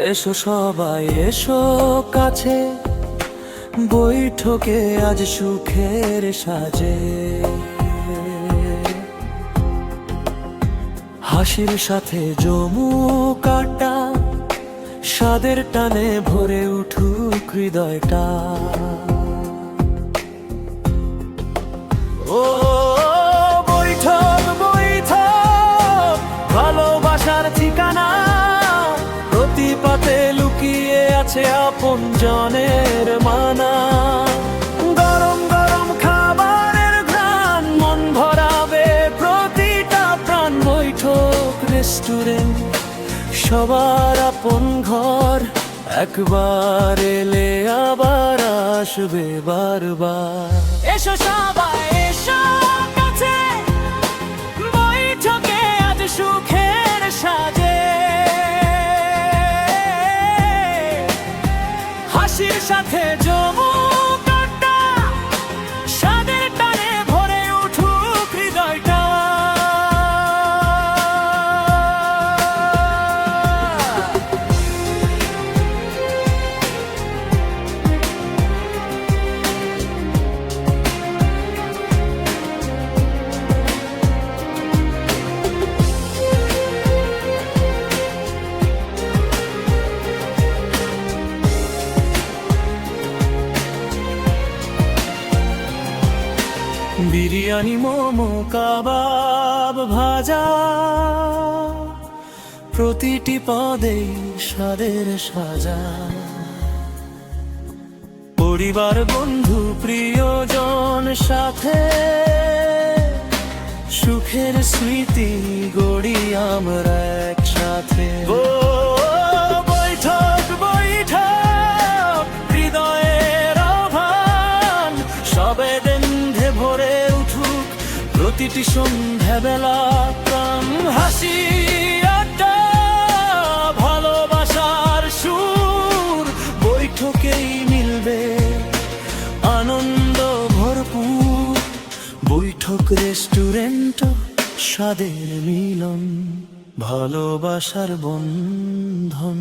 এসো সবাই এসো কাছে, বৈঠকে আজ সুখের সাজে। হাসির সাথে জমু কাটা, স্বাদের টানে ভরে উঠুক হৃদয়টা। ও বৈঠক বৈঠক, ভালোবাসার ঠিকানা, প্রতিপাতে লুকিয়ে আছে আপন জনের মানা। গরম গরম খাবারের ঘ্রাণ মন ভরাবে প্রতিটা প্রাণ। বৈঠক রেস্টুরেন্ট সবার আপন ঘর, একবার এলে আবার আসবে বারবার। এসো সবাই এসো কাছে, বৈঠকে আজ সুখের সাজে। হাসির সাথে জমু কাটা, স্বাদের টানে ভরে উঠুক হৃদয়টা। বিরিয়ানি মোমো কাবাব ভাজা, প্রতিটি পদে স্বাদের সাজা। পরিবার বন্ধু প্রিয়জন সাথে, সুখের স্মৃতি গড়ি আমরা একসাথে। বৈঠক বৈঠক, হৃদয়ের আহ্বান, সবে দেন্ধে ভরে উঠুক প্রতিটি সন্ধ্যা বেলা। প্রাণ হাসি আড্ডা, ভালোবাসার সুর, বৈঠকেই মিলবে আনন্দ ভরপুর। বৈঠক রেস্টুরেন্ট, স্বাদের মিলন, ভালোবাসার বন্ধন।